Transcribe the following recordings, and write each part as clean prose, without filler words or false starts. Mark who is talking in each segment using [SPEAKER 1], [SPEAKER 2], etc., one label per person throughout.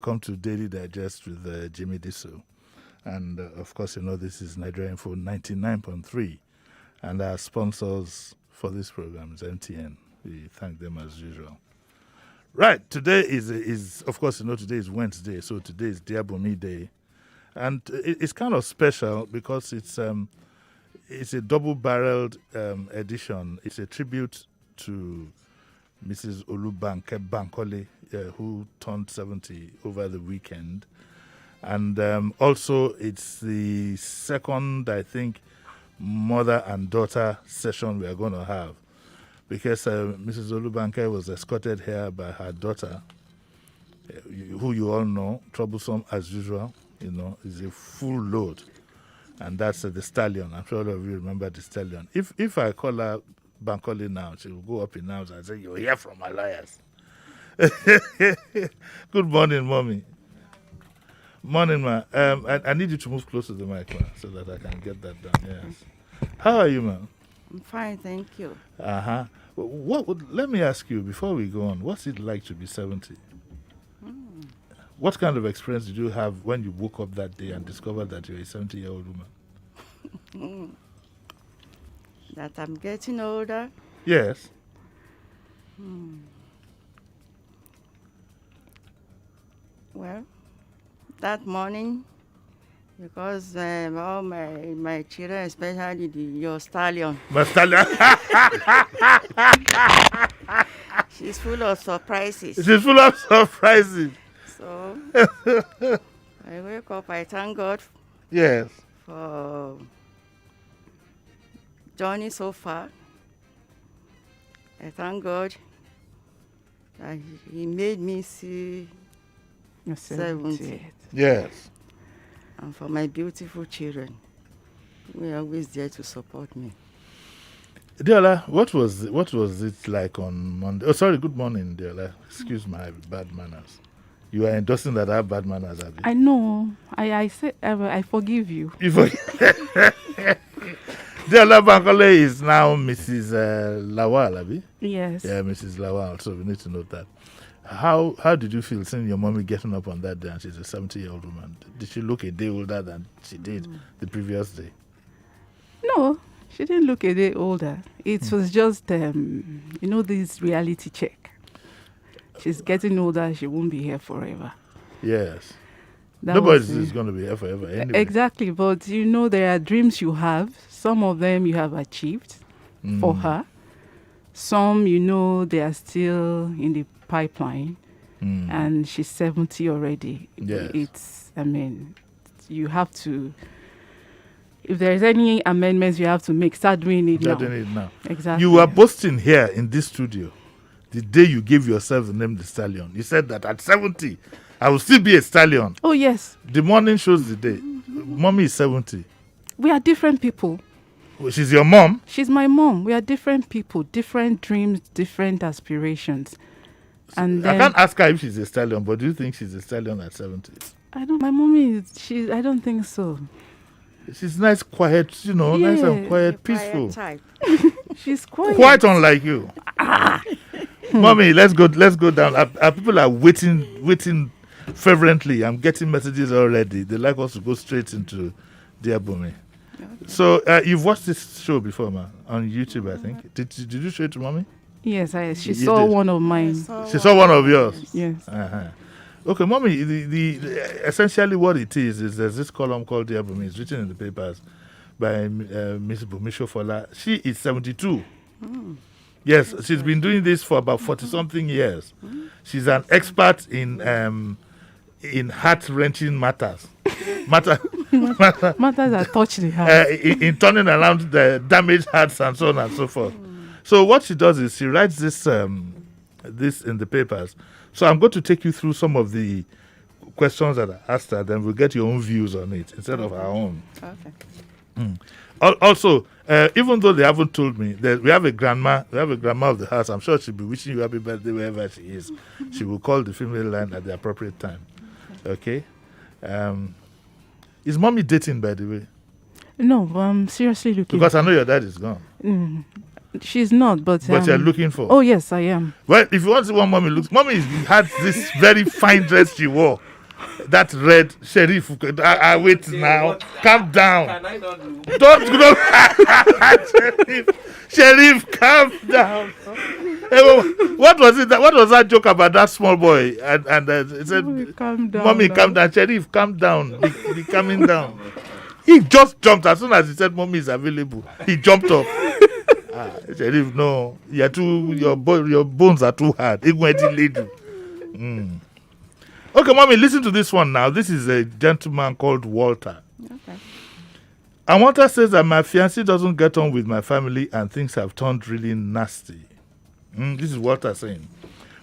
[SPEAKER 1] Welcome to Daily Digest with Jimi Disu. And of course, this is Nigeria Info 99.3. And our sponsors for this program is MTN. We thank them as usual. Right, today is of course, today is Wednesday. So today is Bunmi Day. And it's kind of special because it's a double-barreled edition. It's a tribute to Mrs. Olubanke Bankole, who turned 70 over the weekend. And also, it's the second, I think, mother and daughter session we are going to have. Because Mrs. Olubanke was escorted here by her daughter, who you all know, troublesome as usual, is a full load. And that's the stallion. I'm sure all of you remember the stallion. If I call her Bankole now, she will go up in arms and say, "You'll hear from my lawyers." Good morning, Mommy. Morning, ma. I need you to move close to the mic, ma, so that I can get that done. Yes. How are you, ma?
[SPEAKER 2] I'm fine, thank you.
[SPEAKER 1] Uh-huh. Let me ask you, before we go on, what's it like to be 70? What kind of experience did you have when you woke up that day and discovered that you're a 70-year-old woman?
[SPEAKER 2] That I'm getting older?
[SPEAKER 1] Yes.
[SPEAKER 2] Well, that morning, because all my children, especially your stallion,
[SPEAKER 1] My stallion.
[SPEAKER 2] she's full of surprises.
[SPEAKER 1] She's full of surprises.
[SPEAKER 2] So, I wake up, I thank God
[SPEAKER 1] Yes.
[SPEAKER 2] for journey so far. I thank God that He made me see 70.
[SPEAKER 1] Yes.
[SPEAKER 2] And for my beautiful children, who are always there to support me.
[SPEAKER 1] Diola, what was it like on Monday? Oh, sorry. Good morning, Diola. Excuse my bad manners. You are endorsing that I have bad manners, Abby.
[SPEAKER 3] I know. I said I forgive you.
[SPEAKER 1] You forget. Diola Bankole is now Mrs. Lawal, Abby.
[SPEAKER 3] Yes.
[SPEAKER 1] Yeah, Mrs. Lawal. So we need to note that. How did you feel seeing your mommy getting up on that day and she's a 70-year-old woman? Did she look a day older than she did the previous day?
[SPEAKER 3] No, she didn't look a day older. It was just, this reality check. She's getting older. She won't be here forever.
[SPEAKER 1] Yes.
[SPEAKER 3] That
[SPEAKER 1] Nobody is going to be here forever anyway.
[SPEAKER 3] Exactly. But, there are dreams you have. Some of them you have achieved for her. Some, they are still in the pipeline. And she's 70 already.
[SPEAKER 1] Yes.
[SPEAKER 3] You have to, if there's any amendments you have to make, start doing it now. Exactly.
[SPEAKER 1] You were boasting here in this studio the day you gave yourself the name the Stallion. You said that at 70, I will still be a stallion.
[SPEAKER 3] Oh, yes.
[SPEAKER 1] The morning shows the day. Mommy is 70.
[SPEAKER 3] We are different people.
[SPEAKER 1] Well, she's your mom?
[SPEAKER 3] She's my mom. We are different people, different dreams, different aspirations. And
[SPEAKER 1] I can't ask her if she's a stallion, but do you think she's a stallion at 70?
[SPEAKER 3] My mommy, I don't think so.
[SPEAKER 1] She's nice, quiet, nice and quiet, peaceful.
[SPEAKER 2] Quiet type.
[SPEAKER 3] She's quiet.
[SPEAKER 1] Quite unlike you. Mommy, let's go down. Our people are waiting fervently. I'm getting messages already. They like us to go straight into Dear Bunmi. Okay. So you've watched this show before, ma, on YouTube, I think. Did you show it to Mommy?
[SPEAKER 3] Yes, she saw one of mine.
[SPEAKER 1] She saw one of yours?
[SPEAKER 3] Yes.
[SPEAKER 1] Uh-huh. Okay, Mommy, the essentially what it is there's this column called Dear Bunmi. It's written in the papers by Miss Bumisho Fola. She is 72. Yes, she's been doing this for about 40-something years. She's an expert in heart-wrenching matters. Matters
[SPEAKER 3] that touch the heart.
[SPEAKER 1] In turning around the damaged hearts and so on and so forth. So what she does is she writes this in the papers. So I'm going to take you through some of the questions that I asked her, then we'll get your own views on it instead of our own.
[SPEAKER 2] Okay.
[SPEAKER 1] Also, even though they haven't told me, that we have a grandma of the house. I'm sure she'll be wishing you happy birthday wherever she is. She will call the female line at the appropriate time. Okay? Is Mommy dating, by the way?
[SPEAKER 3] No, I'm seriously looking.
[SPEAKER 1] Because I know your dad is gone.
[SPEAKER 3] she's not, but
[SPEAKER 1] you're looking for.
[SPEAKER 3] Oh yes, I am.
[SPEAKER 1] Well, if you want to see what mommy looks, mommy had this very fine dress she wore. That red sheriff. I wait now. Calm down.
[SPEAKER 4] Can I not do?
[SPEAKER 1] Don't Sheriff, calm down. What was it? What was that joke about that small boy? And he said,
[SPEAKER 3] Calm down.
[SPEAKER 1] "Mommy,
[SPEAKER 3] now.
[SPEAKER 1] calm down. Sheriff, calm down. Be calming down." He just jumped as soon as he said, "Mommy is available." He jumped up. Sheriff, no, you're too. Your bones are too hard. Okay, mommy, listen to this one now. This is a gentleman called Walter.
[SPEAKER 2] Okay.
[SPEAKER 1] And Walter says that my fiancé doesn't get on with my family and things have turned really nasty. This is Walter saying.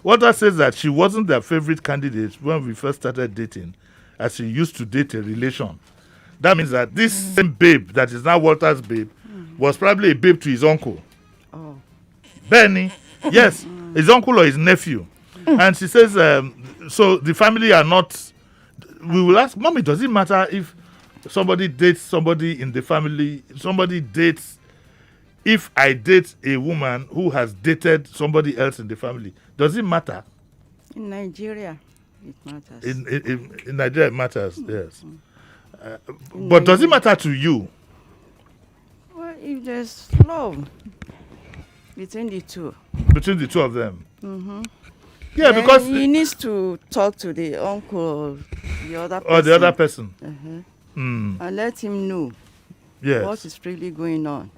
[SPEAKER 1] Walter says that she wasn't their favorite candidate when we first started dating, as she used to date a relation. That means that this same babe that is now Walter's babe was probably a babe to his uncle.
[SPEAKER 2] Oh.
[SPEAKER 1] Benny, yes, his uncle or his nephew. And she says, so the family are not. We will ask, Mommy, does it matter if somebody dates somebody in the family? Somebody dates, if I date a woman who has dated somebody else in the family, does it matter?
[SPEAKER 2] In Nigeria, it matters.
[SPEAKER 1] In Nigeria, it matters, yes. But does it matter to you?
[SPEAKER 2] Well, if there's love between the two.
[SPEAKER 1] Between the two of them?
[SPEAKER 2] Mm-hmm.
[SPEAKER 1] Yeah,
[SPEAKER 2] then
[SPEAKER 1] because.
[SPEAKER 2] he needs to talk to the uncle or the other person.
[SPEAKER 1] Or the other person.
[SPEAKER 2] And let him know
[SPEAKER 1] Yes.
[SPEAKER 2] what is really going on.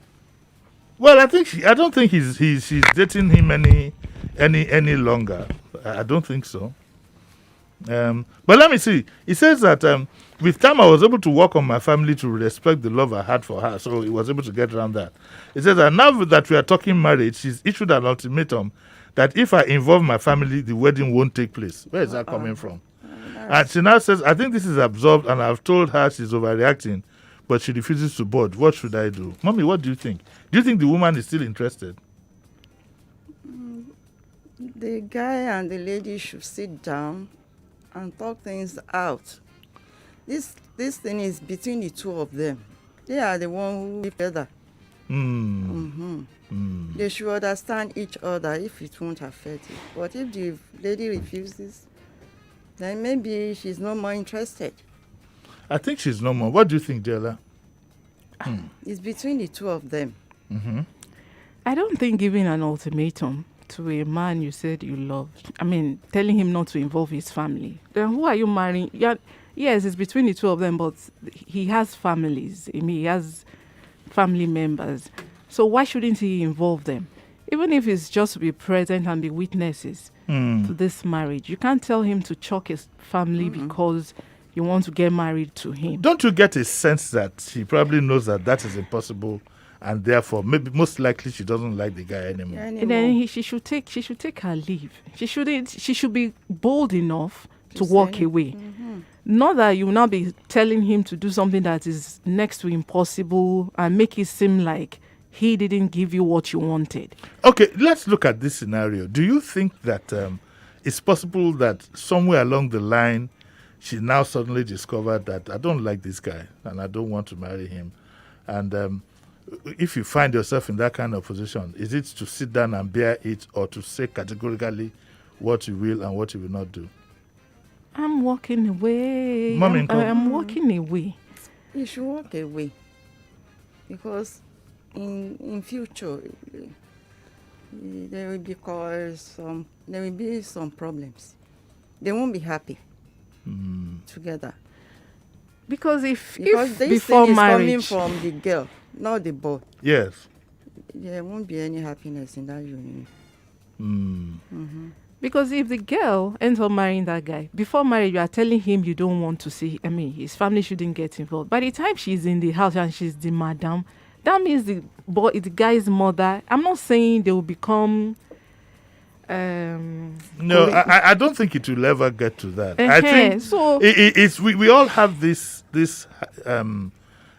[SPEAKER 1] Well, I don't think she's dating him any longer. I don't think so. But let me see. He says that with time I was able to work on my family to respect the love I had for her, so he was able to get around that. He says that now that we are talking marriage, she's issued an ultimatum that if I involve my family, the wedding won't take place. Where is that coming from? And she now says, I think this is absorbed and I've told her she's overreacting, but she refuses to board. What should I do? Mommy, what do you think? Do you think the woman is still interested?
[SPEAKER 2] The guy and the lady should sit down and talk things out. This thing is between the two of them. They are the one who live together. They should understand each other if it won't affect it. But if the lady refuses, then maybe she's no more interested.
[SPEAKER 1] I think she's no more. What do you think, Della?
[SPEAKER 2] It's between the two of them.
[SPEAKER 3] I don't think giving an ultimatum to a man you said you loved, telling him not to involve his family, then who are you marrying? Yeah, yes, it's between the two of them, but he has families. He has family members. So why shouldn't he involve them? Even if it's just to be present and be witnesses to this marriage. You can't tell him to chuck his family because you want to get married to him.
[SPEAKER 1] Don't you get a sense that he probably knows that is impossible, and therefore maybe most likely she doesn't like the guy anymore?
[SPEAKER 3] And then she should take her leave. She should be bold enough to walk away. Not that you will now be telling him to do something that is next to impossible and make it seem like he didn't give you what you wanted.
[SPEAKER 1] Okay, let's look at this scenario. Do you think that it's possible that somewhere along the line she now suddenly discovered that I don't like this guy and I don't want to marry him? And if you find yourself in that kind of position, is it to sit down and bear it, or to say categorically what you will and what you will not do?
[SPEAKER 3] I'm walking away.
[SPEAKER 1] Mommy,
[SPEAKER 3] I'm walking away.
[SPEAKER 2] You should walk away, because in future there will be some problems. They won't be happy together.
[SPEAKER 3] Because if
[SPEAKER 2] this
[SPEAKER 3] before
[SPEAKER 2] thing is
[SPEAKER 3] marriage,
[SPEAKER 2] coming from the girl, not the boy,
[SPEAKER 1] Yes.
[SPEAKER 2] there won't be any happiness in that union.
[SPEAKER 3] because if the girl ends up marrying that guy, before marriage you are telling him you don't want to see, his family shouldn't get involved. By the time she's in the house and she's the madam, that means the guy's mother. I'm not saying they will become.
[SPEAKER 1] No, I don't think it will ever get to that. I think
[SPEAKER 3] so.
[SPEAKER 1] it's we all have this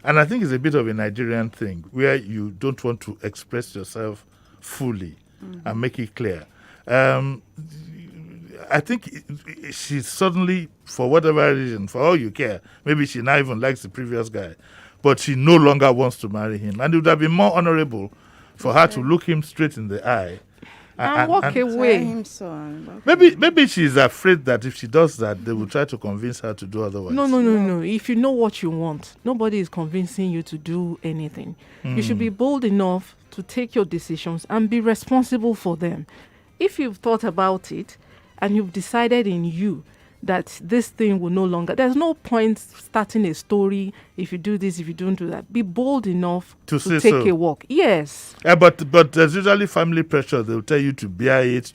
[SPEAKER 1] and I think it's a bit of a Nigerian thing where you don't want to express yourself fully and make it clear. I think she suddenly, for whatever reason, for all you care, maybe she now even likes the previous guy, but she no longer wants to marry him. And it would have been more honorable for her to look him straight in the eye
[SPEAKER 3] And walk
[SPEAKER 2] Tell
[SPEAKER 3] away.
[SPEAKER 2] him so and walk away.
[SPEAKER 1] maybe she's afraid that if she does that, they will try to convince her to do otherwise.
[SPEAKER 3] No. If you know what you want, nobody is convincing you to do anything. You should be bold enough to take your decisions and be responsible for them. If you've thought about it and you've decided in you that this thing will no longer, there's no point starting a story if you do this, if you don't do that. Be bold enough
[SPEAKER 1] To say
[SPEAKER 3] take
[SPEAKER 1] so.
[SPEAKER 3] a walk. Yes.
[SPEAKER 1] But there's usually family pressure. They'll tell you to bear it.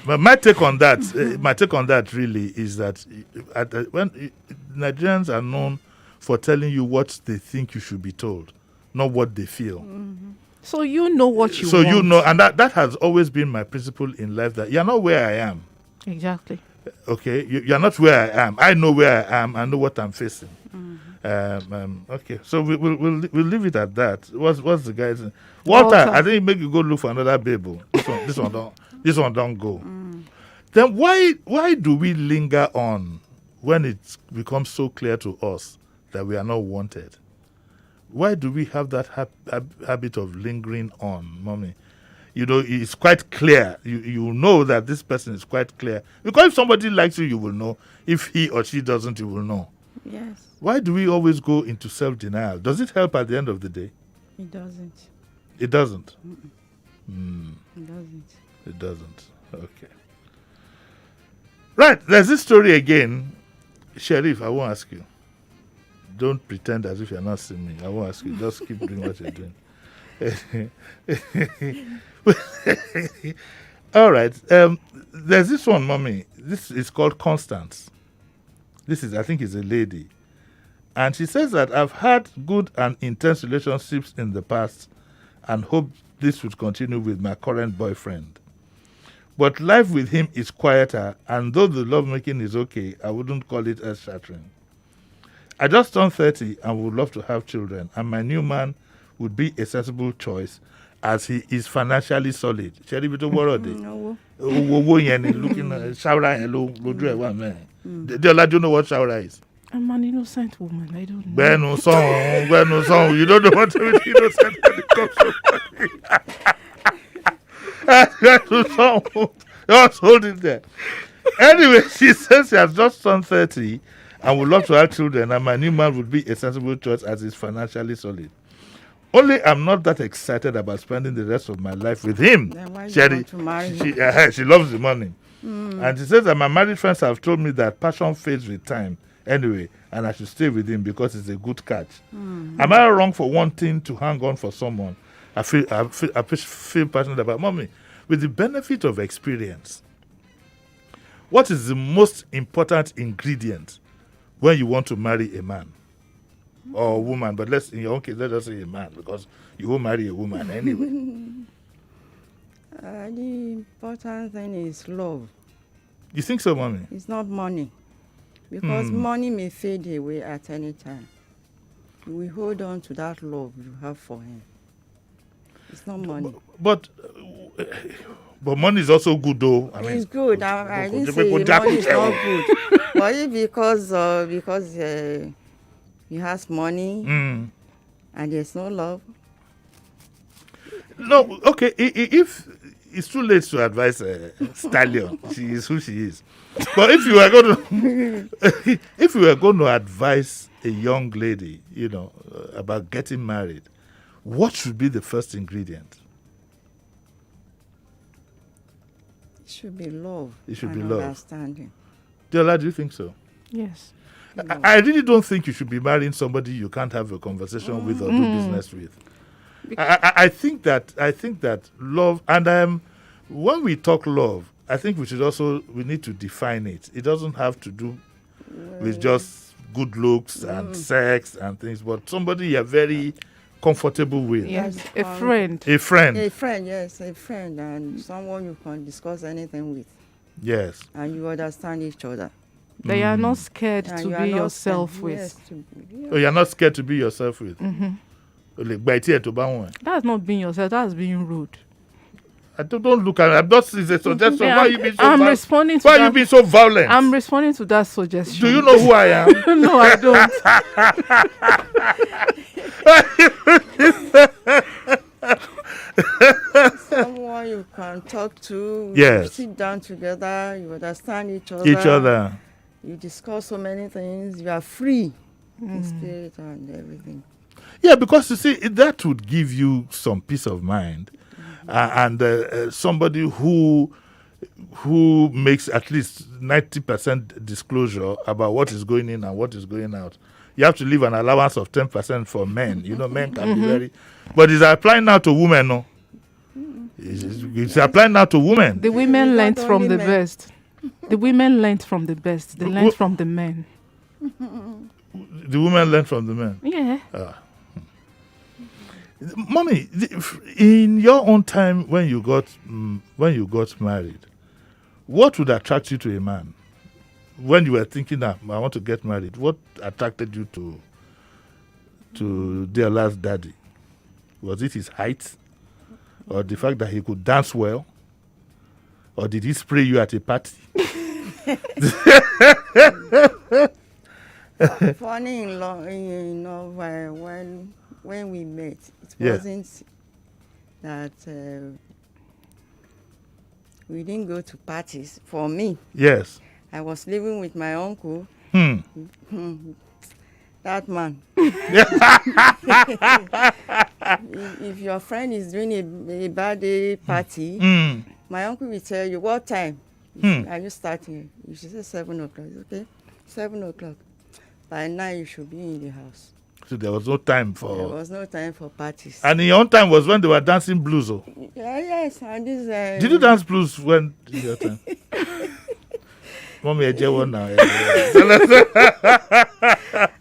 [SPEAKER 1] But my take on that really is that when Nigerians are known for telling you what they think you should be told, not what they feel.
[SPEAKER 3] So you know what you
[SPEAKER 1] So
[SPEAKER 3] want.
[SPEAKER 1] you know, and that has always been my principle in life, that you're not where I am.
[SPEAKER 3] Exactly.
[SPEAKER 1] Okay, you're not where I am. I know where I am. I know what I'm facing. Okay, so we'll leave it at that. What's the guy's name? Walter. I think it make you go look for another babe. This one don't go. Then why do we linger on when it becomes so clear to us that we are not wanted? Why do we have that habit of lingering on, mommy? You know, it's quite clear. You know that this person is quite clear. Because if somebody likes you, you will know. If he or she doesn't, you will know.
[SPEAKER 2] Yes,
[SPEAKER 1] Why do we always go into self-denial? Does it help at the end of the day?
[SPEAKER 2] it doesn't.
[SPEAKER 1] It doesn't.
[SPEAKER 2] It doesn't.
[SPEAKER 1] It doesn't. Okay. Right. There's this story again. Sheriff, I won't ask you. Don't pretend as if you're not seeing me. I won't ask you. Just keep doing what you're doing. All right. There's this one, mommy. This is called Constance. I think, is a lady. And she says that I've had good and intense relationships in the past and hope this would continue with my current boyfriend. But life with him is quieter, and though the lovemaking is okay, I wouldn't call it earth-shattering. I just turned 30 and would love to have children, and my new man would be a sensible choice as he is financially solid. Shall we do what?
[SPEAKER 2] No.
[SPEAKER 1] Looking at Shaura, hello, Deola, do you know what Shaura is?
[SPEAKER 3] I'm an innocent woman. I don't know.
[SPEAKER 1] Benu song. You don't know what innocent when it comes to money. Just hold it there. Anyway, she says she has just turned 30 and would love to have children, and my new man would be a sensible choice as he's financially solid. Only I'm not that excited about spending the rest of my life with him.
[SPEAKER 2] Then why do you want to marry him?
[SPEAKER 1] She loves the money. And she says that my married friends have told me that passion fades with time anyway, and I should stay with him because it's a good catch. Am I wrong for wanting to hang on for someone I feel passionate about? Mommy, with the benefit of experience, what is the most important ingredient when you want to marry a man or a woman? But in your own case, let us say a man, because you won't marry a woman anyway.
[SPEAKER 2] The important thing is love.
[SPEAKER 1] You think so, mommy?
[SPEAKER 2] It's not money. Because money may fade away at any time. You will hold on to that love you have for him. It's not money.
[SPEAKER 1] But money is also good, though. I mean,
[SPEAKER 2] It's good. I didn't say money is not good. But if because he has money and there's no love.
[SPEAKER 1] No, okay. If it's too late to advise Stallion, she is who she is. But if you were going to advise a young lady, about getting married, what should be the first ingredient?
[SPEAKER 2] It should be love.
[SPEAKER 1] It should
[SPEAKER 2] and
[SPEAKER 1] be love.
[SPEAKER 2] Understanding.
[SPEAKER 1] Deola, do you think so?
[SPEAKER 3] Yes.
[SPEAKER 1] I really don't think you should be marrying somebody you can't have a conversation with or do business with. I think that love, and when we talk love, I think we need to define it. It doesn't have to do with just good looks and sex and things, but somebody you're very comfortable with.
[SPEAKER 3] Yes. A friend.
[SPEAKER 1] A friend.
[SPEAKER 2] A friend, yes, a friend, and someone you can discuss anything with,
[SPEAKER 1] Yes.
[SPEAKER 2] and you understand each other.
[SPEAKER 3] That you are not scared
[SPEAKER 2] And
[SPEAKER 3] to
[SPEAKER 2] you are
[SPEAKER 3] be
[SPEAKER 2] not
[SPEAKER 3] yourself
[SPEAKER 2] scared-
[SPEAKER 3] with.
[SPEAKER 2] yes,
[SPEAKER 1] Oh, you're not scared to be yourself with.
[SPEAKER 3] That's not being yourself. That's being rude.
[SPEAKER 1] I don't look at it. I'm not it's a suggestion.
[SPEAKER 3] Yeah,
[SPEAKER 1] Why are you being so
[SPEAKER 3] I'm
[SPEAKER 1] violent?
[SPEAKER 3] responding to
[SPEAKER 1] Why are
[SPEAKER 3] that.
[SPEAKER 1] you being so violent?
[SPEAKER 3] I'm responding to that suggestion.
[SPEAKER 1] Do you know who I am?
[SPEAKER 3] No, I don't.
[SPEAKER 2] Someone you can talk to. You
[SPEAKER 1] Yes.
[SPEAKER 2] sit down together. You understand each other.
[SPEAKER 1] Each other.
[SPEAKER 2] You discuss so many things. You are free in spirit and everything.
[SPEAKER 1] Yeah, because you see, that would give you some peace of mind, and somebody who makes at least 90% disclosure about what is going in and what is going out. You have to leave an allowance of 10% for men. You know, men can be very, but it's applying now to women. No, it's applying now to women.
[SPEAKER 3] The women
[SPEAKER 2] Not
[SPEAKER 3] learnt from
[SPEAKER 2] only
[SPEAKER 3] the
[SPEAKER 2] men.
[SPEAKER 3] best. The women learnt from the best. They learnt from the men.
[SPEAKER 1] The women learn from the men.
[SPEAKER 3] Yeah.
[SPEAKER 1] Mommy, in your own time when you got married, what would attract you to a man? When you were thinking that I want to get married, what attracted you to their last daddy? Was it his height, or the fact that he could dance well, or did he spray you at a party?
[SPEAKER 2] Funny enough, when we met, it
[SPEAKER 1] Yeah.
[SPEAKER 2] wasn't that we didn't go to parties. For me,
[SPEAKER 1] Yes.
[SPEAKER 2] I was living with my uncle. That man. If your friend is doing a birthday party, my uncle will tell you what time are you starting. You should say 7 o'clock. Okay, 7 o'clock. By 9 you should be in the house.
[SPEAKER 1] So there was no time
[SPEAKER 2] There
[SPEAKER 1] for.
[SPEAKER 2] was no time for parties.
[SPEAKER 1] And in your own time was when they were dancing blues. Oh.
[SPEAKER 2] Yeah, yes, and this.
[SPEAKER 1] Did you dance blues when in your time? Mommy, I just want now.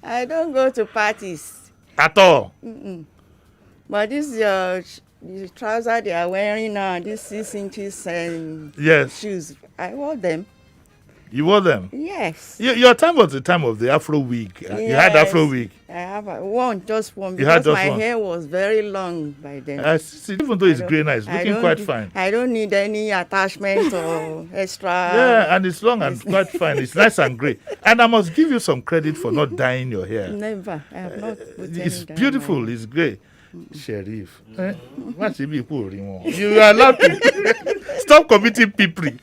[SPEAKER 2] I don't go to parties,
[SPEAKER 1] At all.
[SPEAKER 2] but this the trouser they are wearing now, these 6 inches
[SPEAKER 1] Yes.
[SPEAKER 2] shoes, I wore them.
[SPEAKER 1] You wore them.
[SPEAKER 2] Yes.
[SPEAKER 1] Your time was the time of the Afro wig. You had
[SPEAKER 2] Yes.
[SPEAKER 1] Afro wig.
[SPEAKER 2] I have just one
[SPEAKER 1] You had
[SPEAKER 2] because
[SPEAKER 1] just
[SPEAKER 2] my
[SPEAKER 1] one.
[SPEAKER 2] hair was very long by then.
[SPEAKER 1] I see, even though it's
[SPEAKER 2] I
[SPEAKER 1] grey now, it's
[SPEAKER 2] I
[SPEAKER 1] looking
[SPEAKER 2] don't
[SPEAKER 1] quite
[SPEAKER 2] do-
[SPEAKER 1] fine.
[SPEAKER 2] I don't need any attachment or extra.
[SPEAKER 1] Yeah, and it's long and quite fine. It's nice and grey. And I must give you some credit for not dyeing your hair.
[SPEAKER 2] Never. I have not put any
[SPEAKER 1] It's
[SPEAKER 2] dye in
[SPEAKER 1] beautiful.
[SPEAKER 2] my hair.
[SPEAKER 1] It's grey. Sheriff. What should be cool, you are allowed to stop committing pipri.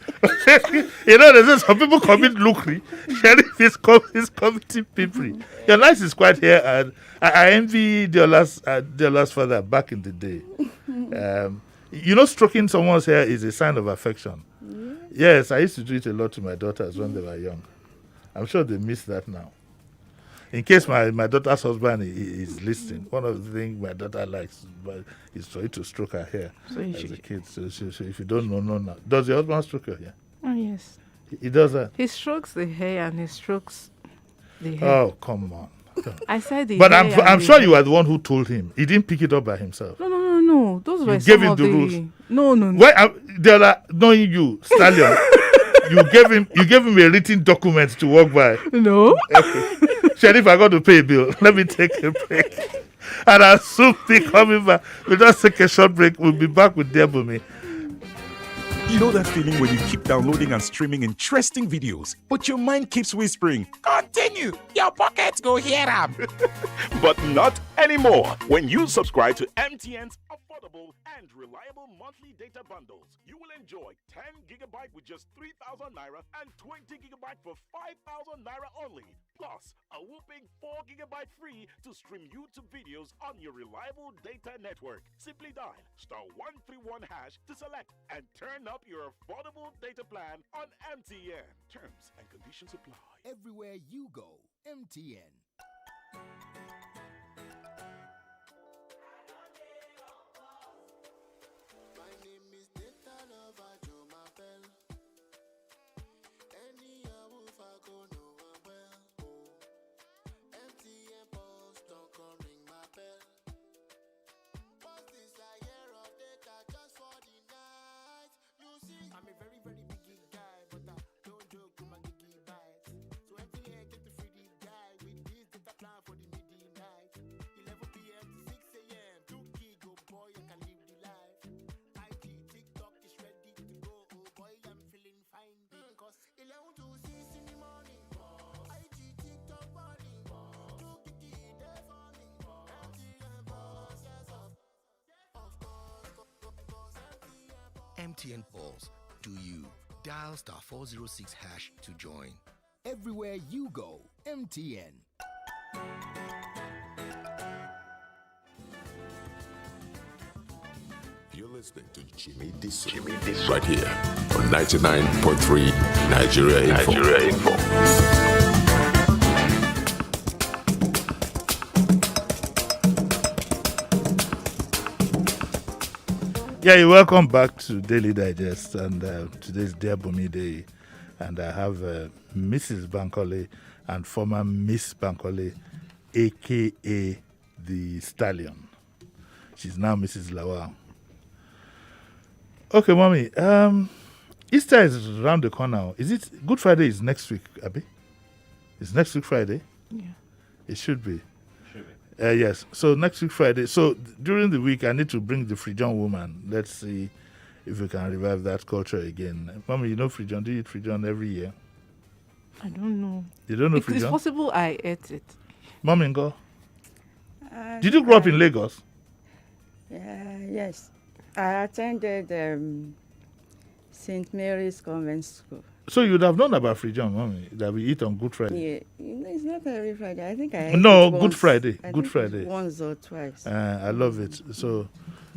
[SPEAKER 1] You know, there's some people commit lookery. Sheriff is committing pipri. Your life is quite here, and I envy Diola's father back in the day. You know, stroking someone's hair is a sign of affection. Yes, I used to do it a lot to my daughters when they were young. I'm sure they miss that now. In case my daughter's husband is listening, one of the things my daughter likes is for you to stroke her hair
[SPEAKER 3] So you
[SPEAKER 1] as a
[SPEAKER 3] should.
[SPEAKER 1] kid. So if you don't know now. Does your husband stroke your hair?
[SPEAKER 3] Oh, yes.
[SPEAKER 1] He does that?
[SPEAKER 3] He strokes the hair and he strokes the hair.
[SPEAKER 1] Oh, come on.
[SPEAKER 3] I said the
[SPEAKER 1] But
[SPEAKER 3] hair.
[SPEAKER 1] I'm
[SPEAKER 3] and the
[SPEAKER 1] sure
[SPEAKER 3] hair.
[SPEAKER 1] you are the one who told him. He didn't pick it up by himself.
[SPEAKER 3] No. Those were
[SPEAKER 1] You
[SPEAKER 3] some
[SPEAKER 1] gave him
[SPEAKER 3] of
[SPEAKER 1] the
[SPEAKER 3] the
[SPEAKER 1] rules.
[SPEAKER 3] No.
[SPEAKER 1] When Diola, knowing you, Stallion, you gave him a written document to work by.
[SPEAKER 3] No.
[SPEAKER 1] Okay. Sheriff, I got to pay a bill. Let me take a break. And I'll soon be coming back. We'll just take a short break. We'll be back with Bunmi.
[SPEAKER 4] You know that feeling when you keep downloading and streaming interesting videos, but your mind keeps whispering, continue, your pockets go here. But not anymore. When you subscribe to MTN's affordable and reliable monthly data bundles, you will enjoy 10 gigabyte with just 3,000 naira and 20 gigabyte for 5,000 naira only. Plus, a whopping 4 gigabyte free to stream YouTube videos on your reliable data network. Simply dial *131# to select and turn up your affordable data plan on MTN. Terms and conditions apply.
[SPEAKER 5] Everywhere you go, MTN. My name is Data Lover Joe Mapel. Any I go no one well. MTN post don't come ring my bell. What's this I hear of data just for the night? You see, I'm a very, very big guy, but I don't joke with my gigabytes. So MTN get the free guy with this data plan for the midnight.
[SPEAKER 6] MTN Pulse. Do you? Dial *406# to join. Everywhere you go, MTN.
[SPEAKER 7] You're listening to Jimi Disu. Right here on 99.3 Nigeria Info.
[SPEAKER 1] Yeah, you're welcome back to Daily Digest, and today's Dear Bunmi Day, and I have Mrs. Bankole and former Miss Bankole, aka the Stallion. She's now Mrs. Lawal. Okay, Mommy. Easter is around the corner. Is it Good Friday? Is next week, Abby? It's next week Friday.
[SPEAKER 3] Yeah.
[SPEAKER 1] It should be. Yes. So next week Friday. So during the week, I need to bring the Frijon woman. Let's see if we can revive that culture again. Mommy, you know Frijon? Do you eat Frijon every year?
[SPEAKER 3] I don't know.
[SPEAKER 1] You don't know
[SPEAKER 3] It is
[SPEAKER 1] Frijon?
[SPEAKER 3] possible I ate it.
[SPEAKER 1] Mommy, go. Did you grow up in Lagos?
[SPEAKER 2] Yes. I attended St. Mary's Convent School.
[SPEAKER 1] So you would have known about Frijon, Mommy, that we eat on Good Friday.
[SPEAKER 2] Yeah, it's not every Friday. I think I ate
[SPEAKER 1] No,
[SPEAKER 2] it
[SPEAKER 1] Good
[SPEAKER 2] once.
[SPEAKER 1] Friday.
[SPEAKER 2] I
[SPEAKER 1] Good
[SPEAKER 2] think
[SPEAKER 1] Friday.
[SPEAKER 2] Once or twice.
[SPEAKER 1] I love it. So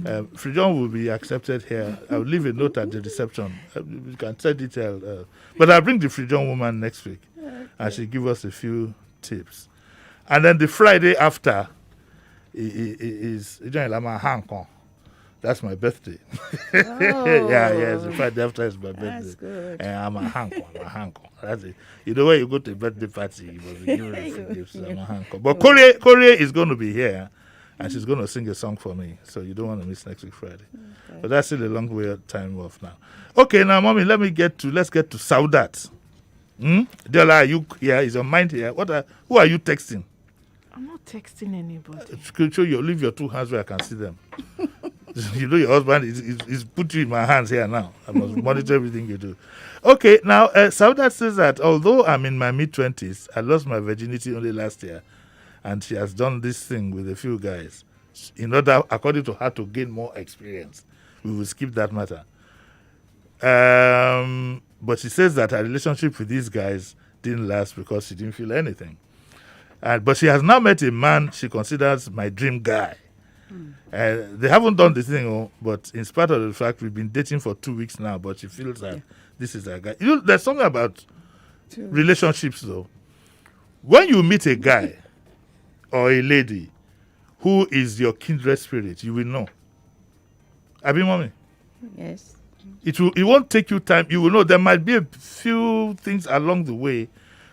[SPEAKER 1] Frijon will be accepted here. I'll leave a note at the reception. You can tell detail. But I'll bring the Frijon woman next week. And she'll give us a few tips. And then the Friday after is Hong Kong. That's my birthday. Yeah. The Friday after is my birthday.
[SPEAKER 2] That's good.
[SPEAKER 1] I'm a Hong Kong. That's it. You know, when you go to a birthday party, you must be given a few gifts. I'm a Hong Kong. But Korea is going to be here, and she's going to sing a song for me. So you don't want to miss next week Friday. Okay. But that's still a long way of time off now. Okay, now, Mommy, let's get to Saudat. Diola, are you here? Is your mind here? Who are you texting?
[SPEAKER 3] I'm not texting anybody.
[SPEAKER 1] Leave your two hands where I can see them. You know your husband is put you in my hands here now. I must monitor everything you do. Okay, now Saudat says that although I'm in my mid-20s, I lost my virginity only last year, and she has done this thing with a few guys in order, according to her, to gain more experience. We will skip that matter. But she says that her relationship with these guys didn't last because she didn't feel anything. But she has now met a man she considers my dream guy. They haven't done the thing, but in spite of the fact we've been dating for 2 weeks now, but she feels that this is a guy. There's something about relationships, though. When you meet a guy or a lady who is your kindred spirit, you will know. Abi, Mommy?
[SPEAKER 2] Yes.
[SPEAKER 1] It won't take you time. You will know there might be a few things along the way,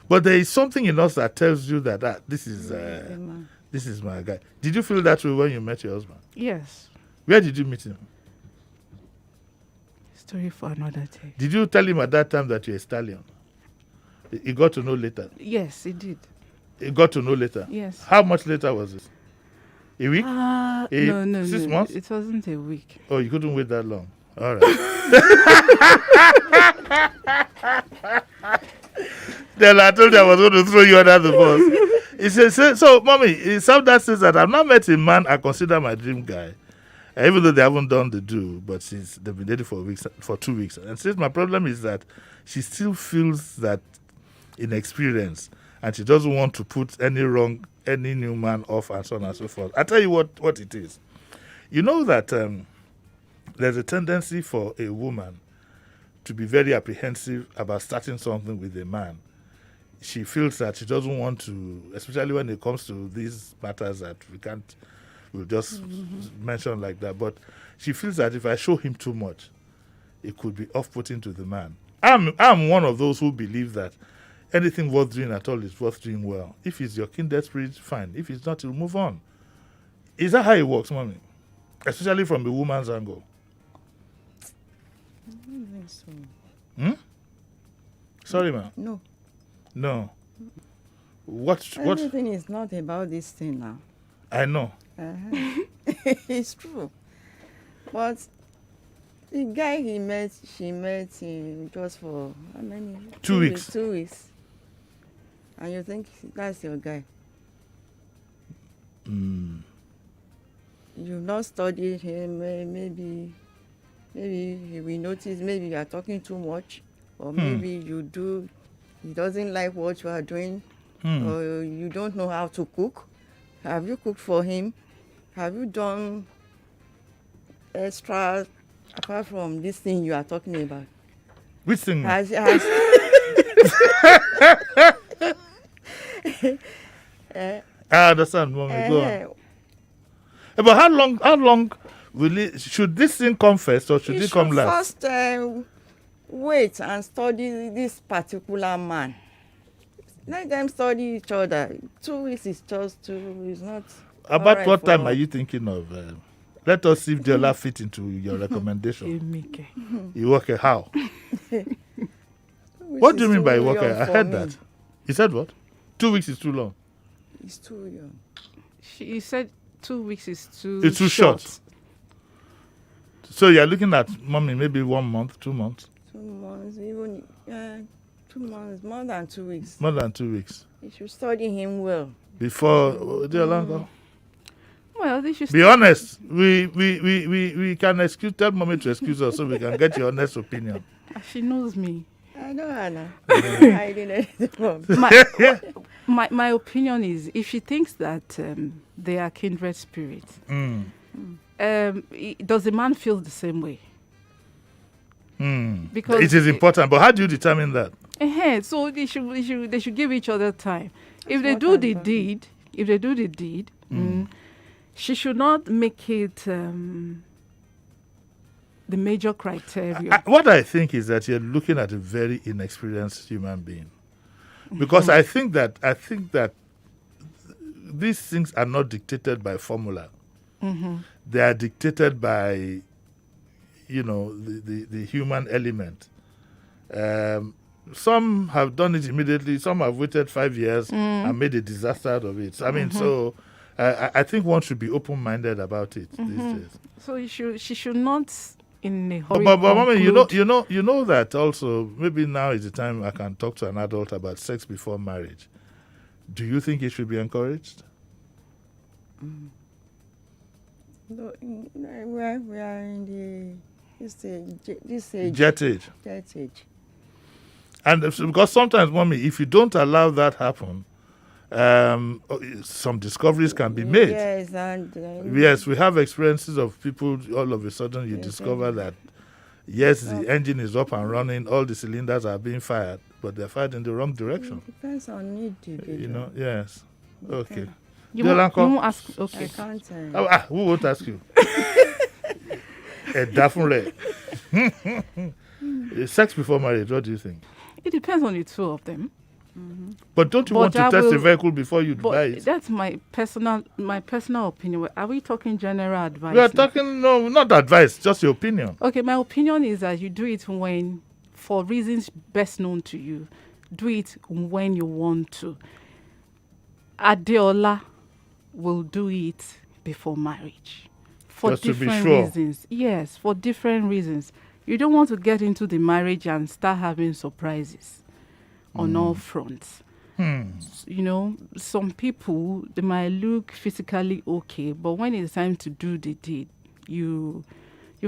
[SPEAKER 1] but there is something in us that tells you that this is my guy. Did you feel that way when you met your husband?
[SPEAKER 3] Yes.
[SPEAKER 1] Where did you meet him?
[SPEAKER 3] Story for another day.
[SPEAKER 1] Did you tell him at that time that you're a stallion? He got to know later.
[SPEAKER 3] Yes, it did.
[SPEAKER 1] He got to know later.
[SPEAKER 3] Yes.
[SPEAKER 1] How much later was it? A week?
[SPEAKER 3] No.
[SPEAKER 1] 6 months?
[SPEAKER 3] It wasn't a week.
[SPEAKER 1] Oh, you couldn't wait that long. All right. Then I told you I was going to throw you under the bus. He says, so, Mommy, Saudat says that I've not met a man I consider my dream guy. Even though they haven't done the do, but they've been dating for 2 weeks. And says my problem is that she still feels that inexperience, and she doesn't want to put any new man off, and so on and so forth. I tell you what it is. You know that there's a tendency for a woman to be very apprehensive about starting something with a man. She feels that she doesn't want to, especially when it comes to these matters that we'll just mention like that. But she feels that if I show him too much, it could be off-putting to the man. I'm one of those who believe that anything worth doing at all is worth doing well. If it's your kindred spirit, fine. If it's not, you'll move on. Is that how it works, Mommy? Especially from a woman's angle.
[SPEAKER 2] I don't think so.
[SPEAKER 1] Sorry, ma'am. No. What?
[SPEAKER 2] Everything is not about this thing now.
[SPEAKER 1] I know.
[SPEAKER 2] It's true. But the guy she met just for how many?
[SPEAKER 1] 2 weeks.
[SPEAKER 2] 2 weeks. And you think that's your guy? You've not studied him, maybe maybe he will notice maybe you are talking too much, or maybe he doesn't like what you are doing, or you don't know how to cook. Have you cooked for him? Have you done extra apart from this thing you are talking about?
[SPEAKER 1] Which thing?
[SPEAKER 2] Has
[SPEAKER 1] I understand, mommy. Go on. But how long should this thing come first or should it come last?
[SPEAKER 2] First wait and study this particular man. Let them study each other. 2 weeks is just too. It's not.
[SPEAKER 1] About what time are you thinking of? Let us see if Diola fit into your recommendation. You work how? What do you mean by work? I heard that. You said what? 2 weeks is too long.
[SPEAKER 2] It's too young.
[SPEAKER 3] She said 2 weeks is too.
[SPEAKER 1] It's too short. So you're looking at, mommy, maybe 1 month, 2 months.
[SPEAKER 2] 2 months, even 2 months, more than 2 weeks.
[SPEAKER 1] More than 2 weeks.
[SPEAKER 2] You should study him well.
[SPEAKER 1] Before Diola.
[SPEAKER 3] Well, they should
[SPEAKER 1] be honest. We can tell mommy to excuse us so we can get your honest opinion.
[SPEAKER 3] She knows me.
[SPEAKER 2] I know Anna. I didn't.
[SPEAKER 3] My opinion is, if she thinks that they are kindred spirits, does the man feel the same way? Because
[SPEAKER 1] it is important, but how do you determine that?
[SPEAKER 3] So they should give each other time. If they do the deed, she should not make it the major criteria.
[SPEAKER 1] What I think is that you're looking at a very inexperienced human being, because I think that these things are not dictated by formula. They are dictated by, the human element. Some have done it immediately. Some have waited 5 years and made a disaster out of it. I mean, so I think one should be open-minded about it these days.
[SPEAKER 3] So she should not, in a hurry.
[SPEAKER 1] But mommy, you know that also. Maybe now is the time I can talk to an adult about sex before marriage. Do you think it should be encouraged?
[SPEAKER 2] No, we are in this age.
[SPEAKER 1] Jet age.
[SPEAKER 2] Jet age.
[SPEAKER 1] And because sometimes, mommy, if you don't allow that happen, some discoveries can be made.
[SPEAKER 2] Yes, and
[SPEAKER 1] yes, we have experiences of people. All of a sudden, you discover that the engine is up and running, all the cylinders are being fired, but they're fired in the wrong direction.
[SPEAKER 2] It depends on need.
[SPEAKER 1] Yes. Okay.
[SPEAKER 3] You won't ask. Okay.
[SPEAKER 2] I can't.
[SPEAKER 1] Who won't ask you? Definitely. Sex before marriage. What do you think?
[SPEAKER 3] It depends on the two of them.
[SPEAKER 1] But don't you want to test the vehicle before you buy it?
[SPEAKER 3] That's my personal opinion. Are we talking general advice?
[SPEAKER 1] We are talking, no, not advice, just your opinion.
[SPEAKER 3] Okay, my opinion is that you do it when, for reasons best known to you, do it when you want to. Adeola will do it before marriage. For
[SPEAKER 1] just
[SPEAKER 3] different
[SPEAKER 1] to be sure.
[SPEAKER 3] reasons. Yes, for different reasons. You don't want to get into the marriage and start having surprises on all fronts. Some people, they might look physically okay, but when it's time to do the deed, you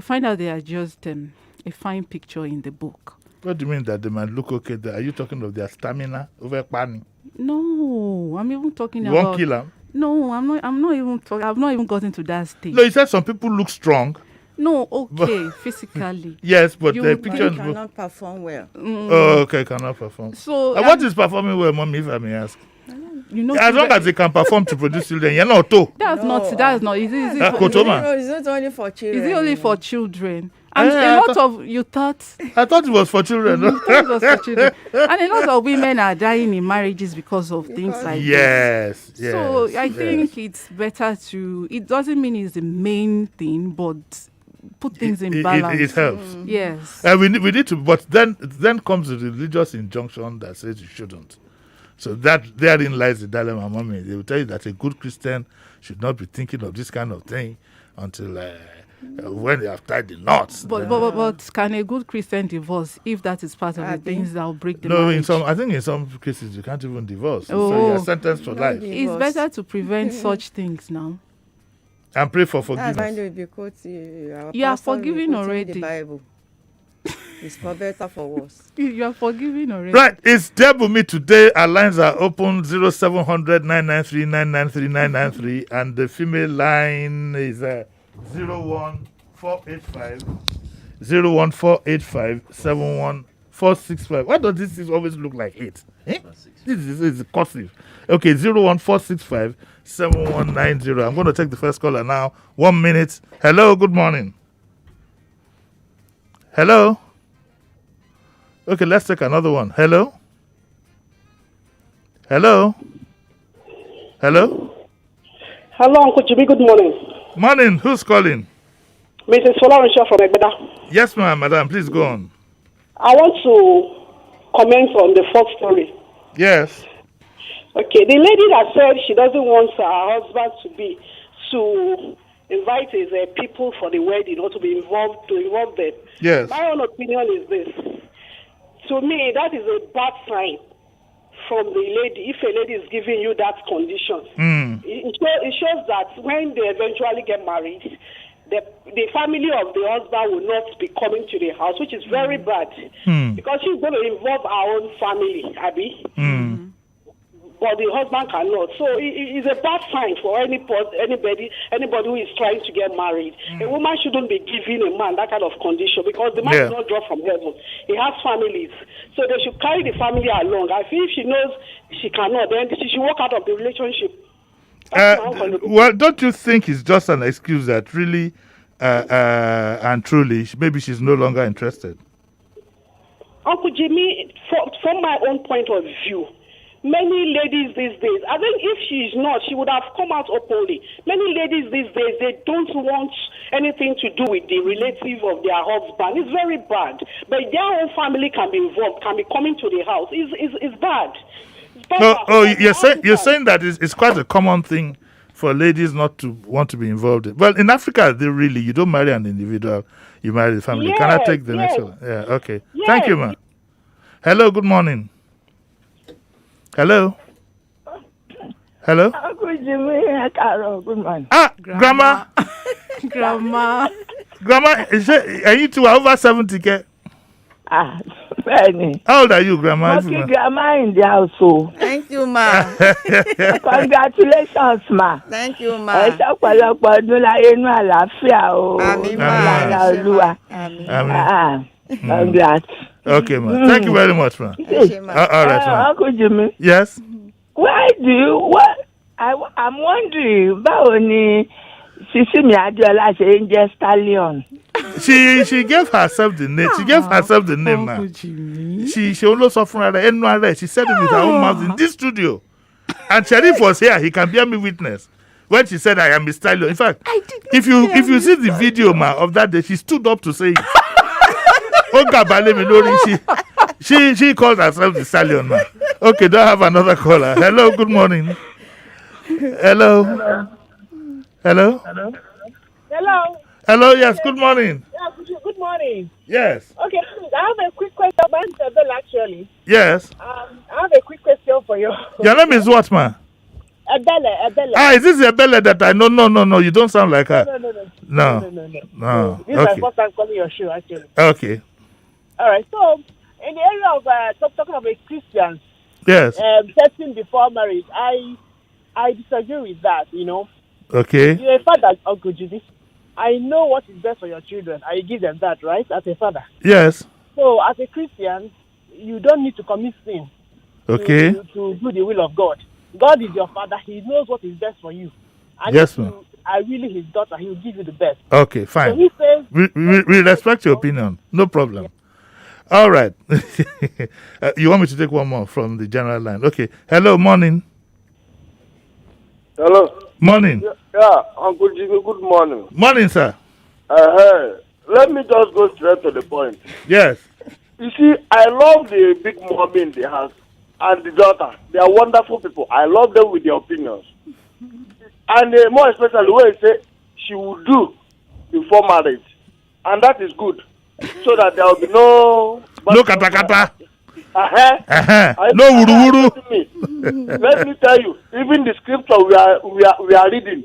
[SPEAKER 3] find out they are just a fine picture in the book.
[SPEAKER 1] What do you mean that they might look okay? Are you talking of their stamina over planning?
[SPEAKER 3] No, I'm even talking
[SPEAKER 1] you
[SPEAKER 3] about.
[SPEAKER 1] You won't kill them?
[SPEAKER 3] No, I'm not even talking. I've not even gotten to that stage.
[SPEAKER 1] No, you said some people look strong.
[SPEAKER 3] No, okay, physically.
[SPEAKER 1] Yes, but the picture
[SPEAKER 2] cannot perform well.
[SPEAKER 1] Oh, okay, cannot perform.
[SPEAKER 3] So
[SPEAKER 1] what is performing well, mommy, if I may ask?
[SPEAKER 3] As
[SPEAKER 1] long as they can perform to produce children, you're not too.
[SPEAKER 3] That's not. Is it
[SPEAKER 2] it's not only for children.
[SPEAKER 3] Is it only for children? And a lot of you thought.
[SPEAKER 1] I thought it was for children.
[SPEAKER 3] It was for children. And a lot of women are dying in marriages because of things like
[SPEAKER 1] this.
[SPEAKER 3] Yes. So I think it's better to. It doesn't mean it's the main thing, but put things in balance.
[SPEAKER 1] It helps.
[SPEAKER 3] Yes.
[SPEAKER 1] We need to, but then comes the religious injunction that says you shouldn't. So therein lies the dilemma, mommy. They will tell you that a good Christian should not be thinking of this kind of thing until when they have tied the knots.
[SPEAKER 3] But can a good Christian divorce if that is part of the things that will break the marriage?
[SPEAKER 1] I think in some cases you can't even divorce. So you're sentenced for life.
[SPEAKER 3] It's better to prevent such things now.
[SPEAKER 1] And pray for
[SPEAKER 2] That's
[SPEAKER 1] forgiveness.
[SPEAKER 2] why if you quote our
[SPEAKER 3] You are
[SPEAKER 2] pastor will be
[SPEAKER 3] forgiven
[SPEAKER 2] quoting
[SPEAKER 3] already.
[SPEAKER 2] The Bible. It's for better, for worse.
[SPEAKER 3] You are forgiven already.
[SPEAKER 1] Right, it's there with me today. Our lines are open 0700 993 993 993, and the female line is 01485 01485 Why does this thing always look like 8? This is cursive. Okay, 01465 7190. I'm going to take the first caller now. 1 minute. Hello, good morning. Hello. Okay, let's take another one. Hello? Hello? Hello?
[SPEAKER 8] Hello, Uncle Jimmy. Good morning.
[SPEAKER 1] Morning. Who's calling?
[SPEAKER 8] Mrs. Folarisha from Egbeda.
[SPEAKER 1] Yes, ma'am, madam. Please go on.
[SPEAKER 8] I want to comment on the first story.
[SPEAKER 1] Yes.
[SPEAKER 8] Okay, the lady that said she doesn't want her husband to invite his people for the wedding or to involve them.
[SPEAKER 1] Yes.
[SPEAKER 8] My own opinion is this. To me, that is a bad sign from the lady. If a lady is giving you that condition, it shows that when they eventually get married, the family of the husband will not be coming to the house, which is very bad because she's going to involve our own family, Abby. But the husband cannot. So it's a bad sign for anybody who is trying to get married. A woman shouldn't be giving a man that kind of condition because the man is not dropped from heaven. He has families. So they should carry the family along. I feel if she knows she cannot, then she should walk out of the relationship.
[SPEAKER 1] Well, don't you think it's just an excuse that really and truly maybe she's no longer interested?
[SPEAKER 8] Uncle Jimmy, from my own point of view, many ladies these days, I think if she is not, she would have come out openly. Many ladies these days, they don't want anything to do with the relative of their husband. It's very bad. But their own family can be involved, can be coming to the house. It's bad.
[SPEAKER 1] You're saying that it's quite a common thing for ladies not to want to be involved in. Well, in Africa, you don't marry an individual, you marry the family.
[SPEAKER 8] Yes,
[SPEAKER 1] Can I take the next one? Yeah, okay. Yes. Thank you, man. Hello, good morning. Hello? Hello?
[SPEAKER 9] Good morning.
[SPEAKER 1] Grandma.
[SPEAKER 3] Grandma.
[SPEAKER 1] Grandma, are you two over 70?
[SPEAKER 9] Benny.
[SPEAKER 1] How old are you, Grandma?
[SPEAKER 9] Okay, Grandma in the household.
[SPEAKER 2] Thank you, ma.
[SPEAKER 9] Congratulations, ma.
[SPEAKER 2] Thank you, ma.
[SPEAKER 1] Congrats. Okay, ma. Thank you very much, ma. All right, ma.
[SPEAKER 9] Uncle Jimmy.
[SPEAKER 1] Yes?
[SPEAKER 9] Why do you, I'm wondering, Sisi mi Adiola Angel Stallion.
[SPEAKER 1] She gave herself the name. She gave herself the name, man. She only suffered her. She said it with her own mouth in this studio. And Sheriff was here. He can bear me witness. When she said, "I am a stallion." In fact, if you see the video, man, of that day, she stood up to say it. She called herself the stallion, man. Okay, don't have another caller. Hello, good morning. Hello. Hello.
[SPEAKER 8] Hello.
[SPEAKER 1] Hello, yes, good morning.
[SPEAKER 8] Yeah, good morning.
[SPEAKER 1] Yes.
[SPEAKER 8] Okay, I have a quick question about Isabel, actually.
[SPEAKER 1] Yes.
[SPEAKER 8] I have a quick question for you.
[SPEAKER 1] Your name is what, man?
[SPEAKER 8] Abella.
[SPEAKER 1] Is this Abella that I know? No, you don't sound like her.
[SPEAKER 8] No. This is my first time calling your show, actually.
[SPEAKER 1] Okay.
[SPEAKER 8] All right, so in the area of talking about Christians,
[SPEAKER 1] yes,
[SPEAKER 8] testing before marriage, I disagree with that,
[SPEAKER 1] Okay.
[SPEAKER 8] You're a father, Uncle Judy. I know what is best for your children. I give them that, right, as a father.
[SPEAKER 1] Yes.
[SPEAKER 8] So, as a Christian, you don't need to commit sin.
[SPEAKER 1] Okay.
[SPEAKER 8] To do the will of God. God is your father. He knows what is best for you. And
[SPEAKER 1] yes,
[SPEAKER 8] if
[SPEAKER 1] ma'am.
[SPEAKER 8] you are really his daughter, he will give you the best.
[SPEAKER 1] Okay, fine.
[SPEAKER 8] So he says,
[SPEAKER 1] we respect your opinion. No problem. Yeah. All right. You want me to take one more from the general line? Okay. Hello, morning.
[SPEAKER 10] Hello.
[SPEAKER 1] Morning.
[SPEAKER 10] Yeah, Uncle Jimmy, good morning.
[SPEAKER 1] Morning, sir.
[SPEAKER 10] Let me just go straight to the point.
[SPEAKER 1] Yes.
[SPEAKER 10] You see, I love the big mommy in the house and the daughter. They are wonderful people. I love them with their opinions. And more especially when I say she will do before marriage. And that is good. So that there will be no
[SPEAKER 1] kata.
[SPEAKER 10] No
[SPEAKER 1] wuru.
[SPEAKER 10] Let me tell you, even the scripture we are reading,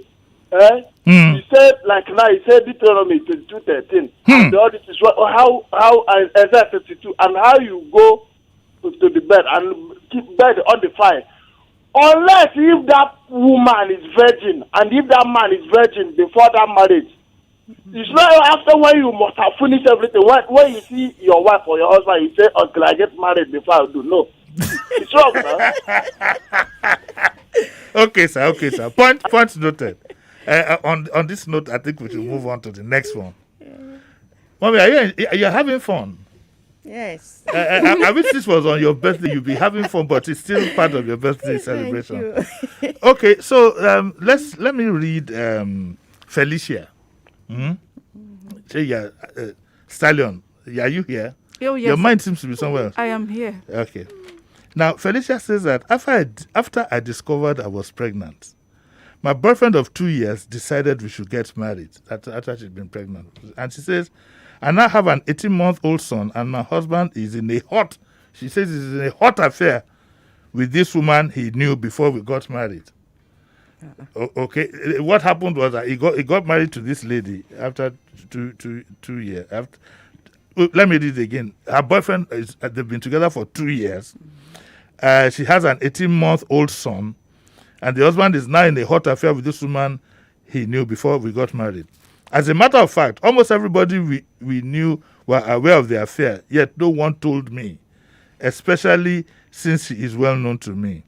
[SPEAKER 10] He said, like now, he said Deuteronomy 22:13. And all this is how Isaiah 52, and how you go to the bed and keep bed on the fire. Unless if that woman is virgin, and if that man is virgin before that marriage, it's not after when you must have finished everything. When you see your wife or your husband, you say, until I get married before I do. No. It's wrong, sir.
[SPEAKER 1] Okay, sir. Point noted. On this note, I think we should move on to the next one. Mommy, are you having fun?
[SPEAKER 2] Yes.
[SPEAKER 1] I wish this was on your birthday. You'd be having fun, but it's still part of your birthday celebration.
[SPEAKER 2] Thank you.
[SPEAKER 1] Okay, so let me read Felicia. Say, Stallion, are you here?
[SPEAKER 3] Oh, yes.
[SPEAKER 1] Your mind seems to be somewhere else.
[SPEAKER 3] I am here.
[SPEAKER 1] Okay. Now, Felicia says that after I discovered I was pregnant, my boyfriend of 2 years decided we should get married after she'd been pregnant. And she says, I now have an 18-month-old son, and my husband is in a hot affair with this woman he knew before we got married. Okay, what happened was that he got married to this lady after 2 years. Let me read it again. Her boyfriend they've been together for 2 years. She has an 18-month-old son, and the husband is now in a hot affair with this woman he knew before we got married. As a matter of fact, almost everybody we knew were aware of the affair, yet no one told me, especially since she is well known to me.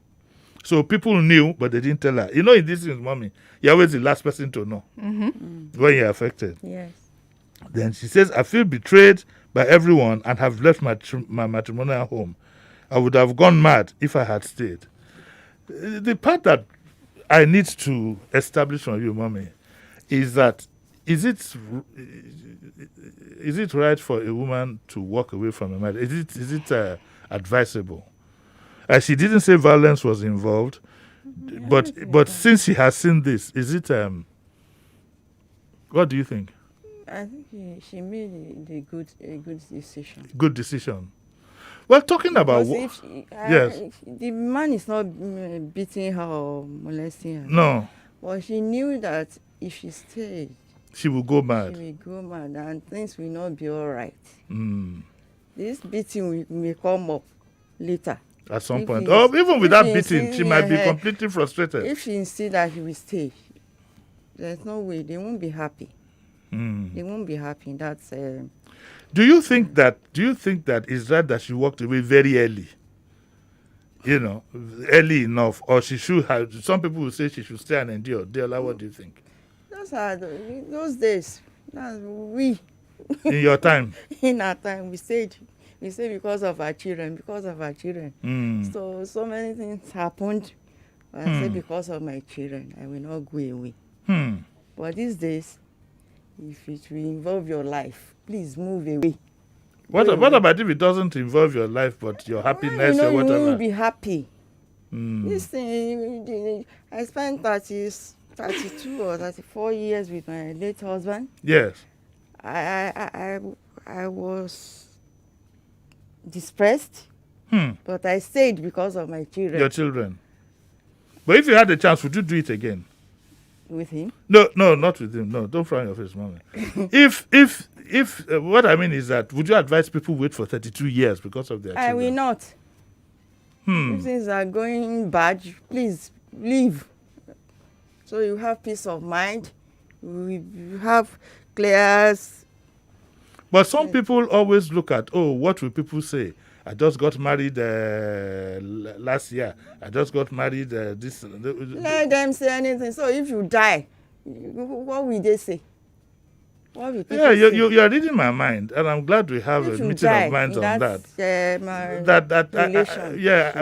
[SPEAKER 1] So people knew, but they didn't tell her. You know, in this thing, Mommy, you're always the last person to know when you're affected.
[SPEAKER 2] Yes.
[SPEAKER 1] Then she says, I feel betrayed by everyone and have left my matrimonial home. I would have gone mad if I had stayed. The part that I need to establish on you, Mommy, is that is it right for a woman to walk away from a marriage? Is it advisable? She didn't say violence was involved, but since she has seen this, is it? What do you think?
[SPEAKER 2] I think she made a good decision.
[SPEAKER 1] Good decision. Well, talking about
[SPEAKER 2] yes, the man is not beating her or molesting her.
[SPEAKER 1] No.
[SPEAKER 2] But she knew that if she stayed,
[SPEAKER 1] she will go mad.
[SPEAKER 2] She will go mad, and things will not be all right. This beating may come up later.
[SPEAKER 1] At some point. Even without beating, she might be completely frustrated.
[SPEAKER 2] If she insists that he will stay, there's no way. They won't be happy. They won't be happy. That's.
[SPEAKER 1] Do you think that it's right that she walked away very early? You know, early enough, or she should have? Some people will say she should stay and endure. Deola, what do you think?
[SPEAKER 2] Those days. We.
[SPEAKER 1] In your time.
[SPEAKER 2] In our time, we stayed. We say because of our children. So many things happened. I say because of my children, I will not go away. But these days, if it will involve your life, please move away.
[SPEAKER 1] What about if it doesn't involve your life, but your happiness or whatever?
[SPEAKER 2] You will be happy. This thing, I spent 32 or 34 years with my late husband.
[SPEAKER 1] Yes.
[SPEAKER 2] I was distressed, but I stayed because of my children.
[SPEAKER 1] Your children. But if you had the chance, would you do it again?
[SPEAKER 2] With him?
[SPEAKER 1] No, not with him. No, don't frown your face, Mommy. if what I mean is that, would you advise people wait for 32 years because of their children?
[SPEAKER 2] I will not. If things are going bad, please leave. So you have peace of mind. You have clear.
[SPEAKER 1] But some people always look at, what will people say? I just got married last year. I just got married this.
[SPEAKER 2] Let them say anything. So if you die, what will they say? What will people say?
[SPEAKER 1] You are reading my mind, and I'm glad we have a meeting of minds on that.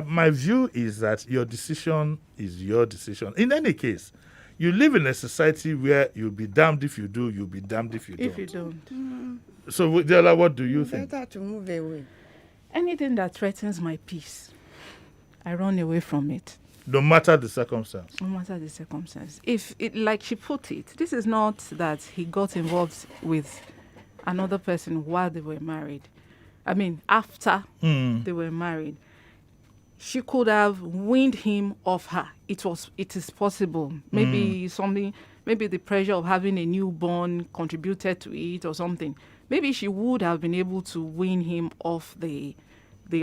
[SPEAKER 1] My view is that your decision is your decision. In any case, you live in a society where you'll be damned if you do, you'll be damned if you don't.
[SPEAKER 3] If you don't.
[SPEAKER 1] So, Diola, what do you think?
[SPEAKER 2] Better to move away.
[SPEAKER 3] Anything that threatens my peace, I run away from it.
[SPEAKER 1] No matter the circumstance.
[SPEAKER 3] No matter the circumstance. If it, like she put it, this is not that he got involved with another person while they were married. I mean, after they were married, she could have weaned him off her. It is possible. Maybe something maybe the pressure of having a newborn contributed to it or something, maybe she would have been able to win him off the